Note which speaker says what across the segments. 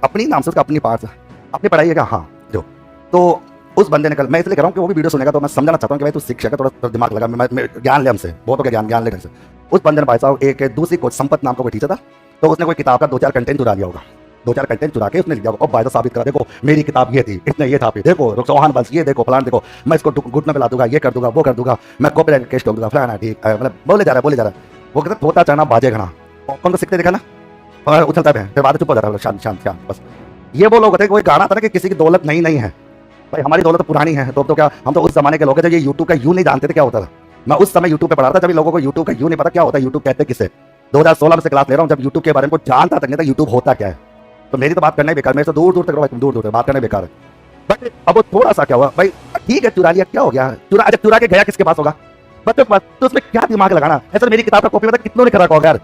Speaker 1: अपनी नाम से उसका अपनी पार्ट अपनी पढ़ाई है क्या? हाँ जो तो उस बंदे ने कल, मैं इसलिए कह रहा हूँ कि वो भी वीडियो सुनेगा तो मैं समझाना चाहता हूँ कि भाई तू शिक्षक है, थोड़ा दिमाग लगा, ज्ञान ले हमसे, बहुत हो गया ज्ञान ले ढंग से। उस बंदे ने भाई साहब एक दूसरी कोच संपत नाम का कोई टीचर था, तो उसने कोई किताब का 2-4 कंटेंट चुरा लिया होगा, 2-4 कंटेंट चुरा के उसने लिख दिया होगा, और भाई साहब साबित करा, देखो मेरी किताब ये थी, इसने ये था, देखो चौहान बंस ये देखो फलान, देखो मैं इसको घुटने पे ला दूंगा, ये कर दूंगा, वो कर दूंगा, मैं कॉपीराइट केस ठोक दूंगा फलाना, ठीक मतलब बोले जा रहा है। वो कहता थोड़ा चना बाजे घना, कौन को सीखते देखा ना, और उछलता है, फिर बाद चुप हो जाता है, शांत शांत शांत। बस ये वो लोग होते हैं, कोई गाना था ना कि किसी की दौलत नहीं है भाई, हमारी दौलत तो पुरानी है। तो क्या हम तो उस जमाने के लोग हैं जब ये यूट्यूब का यू नहीं जानते थे क्या होता था। मैं उस समय यूट्यूब पे पढ़ा था जब लोगों को यूट्यूब का यू नहीं पता क्या होता है, यूट्यूब कहते किसे। 2016 में से क्लास ले रहा हूँ, जब यूट्यूब के बारे में कुछ जानता तक नहीं था यूट्यूब होता क्या है। तो मेरी तो बात करना ही बेकार, मेरे से दूर दूर तक दूर दूर तक बात करना बेकार है। बट अब वो थोड़ा सा क्या हुआ भाई, ठीक है चुरा लिया, क्या हो गया, चुरा के गया किसके पास होगा, बच्चों के पास, तो उसमें क्या दिमाग लगाना। ऐसा मेरी किताब का कॉपी पता कितनों ने करा होगा यार।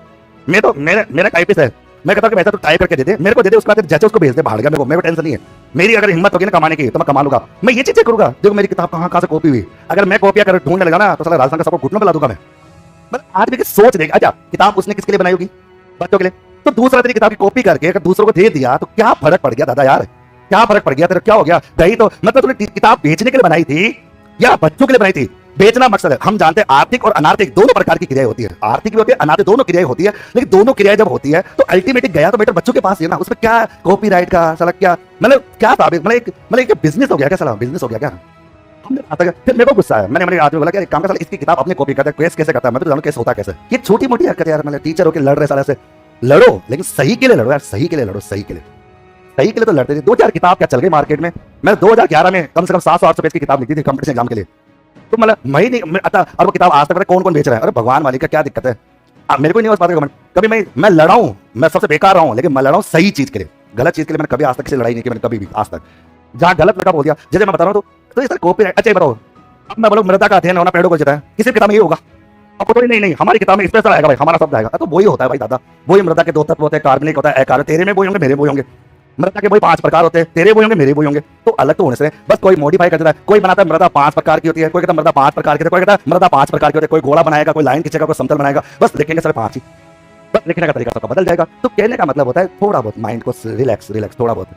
Speaker 1: मैं तो मेरा टाइपिस्ट है, मैं कहता हूँ कि वैसा तो टाइप करके दे दे, मेरे को दे दे, उसके बाद जैसे उसको भेज दे बाहर गया, मेरे को टेंशन नहीं है। मेरी अगर हिम्मत होगी ना कमाने की तो मैं कमा लूंगा, मैं ये चीजें करूंगा। देखो मेरी किताब कहाँ से कॉपी हुई, अगर मैं कॉपियां कर ढूंढने लगा ना तो साला राजस्थान का सबको घुटनों पे ला दूंगा मैं। मतलब आज भी सोच देगा, अच्छा किताब उसने किसके लिए बनाई होगी, बच्चों के लिए, तो दूसरा तेरी किताब की कॉपी करके अगर दूसरों को दे दिया तो क्या फर्क पड़ गया दादा यार, क्या फर्क पड़ गया तेरा, क्या हो गया गई तो। मतलब तूने किताब बेचने के लिए बनाई थी या बच्चों के लिए बनाई थी? बेचना मकसद है। हम जानते हैं आर्थिक और अनार्थिक दोनों प्रकार की क्रियाएं होती है, आर्थिक भी होती है, अनार्थिक दोनों क्रियाएं होती है, लेकिन दोनों क्रियाएं जब होती है तो अल्टीमेटली गया तो बेटर बच्चों के पास ही है ना, उसमें क्या कॉपीराइट का साला, क्या मतलब क्या साबित, मतलब एक बिजनेस हो गया क्या साला, बिजनेस हो गया क्या। हमने आता है फिर मेरे को गुस्सा है, मैंने आदमी बोला कि एक काम कर साला इसकी किताब अपने कॉपी करता है, केस कैसे करता है, मैं तो जानूं केस होता कैसे। ये छोटी मोटी हरकत यार, मतलब टीचर होकर लड़ रहे साला से, लड़ो लेकिन सही के लिए लड़ो यार, सही के लिए लड़ो, सही के लिए तो लड़ते थे। 2-4 किताब क्या चल गई मार्केट में, मैं 2011 में कम से कम 700-800 पेज की किताब लिखी थी कंपटीशन एग्जाम के लिए, तो मतलब मैं नहीं आता, और वो किताब आज तक कौन बेच रहा है, अरे भगवान वाली का क्या दिक्कत है। मेरे को नहीं उस बात का कमेंट, कभी मैं लड़ा हूं, मैं सबसे बेकार रहा हूं, लेकिन मैं लड़ा हूं सही चीज के लिए, गलत चीज के लिए मैंने कभी आज तक किसी लड़ाई नहीं की, मैंने कभी भी आज तक। जहां गलत लगा बोल दिया, जैसे मैं बता रहा हूं तो इस तरह कॉपीराइट। अच्छा बताओ, अब मैं बोलूं मृदा का अध्ययन होना पेड़ों को जिता है, किसी किताब में ये होगा, आपको तो नहीं हमारी किताब में स्पेशल आएगा भाई, हमारा शब्द आएगा, तो वही होता है भाई दादा, वही मृदा के 2 तत्व होते हैं, कार्बनिक होता है, अकार्बनिक, तेरे में वही होंगे मेरे वही होंगे, मृदा के वही 5 प्रकार होते हैं, तेरे वही होंगे मेरे वही होंगे, तो अलग तो होने से बस कोई मॉडिफाई कर देता है, कोई बनाता है मृदा 5 प्रकार की होती है, कोई कहता है मृदा 5 प्रकार की होती है, कोई कहता है मृदा 5 प्रकार की होती है, कोई घोड़ा बनाएगा, कोई लाइन खींचेगा, कोई समतल बनाएगा, बस लिखेंगे सर 5 ही, बस लिखने का तरीका सबका बदल जाएगा। तो कहने का मतलब होता है थोड़ा बहुत माइंड को रिलैक्स थोड़ा बहुत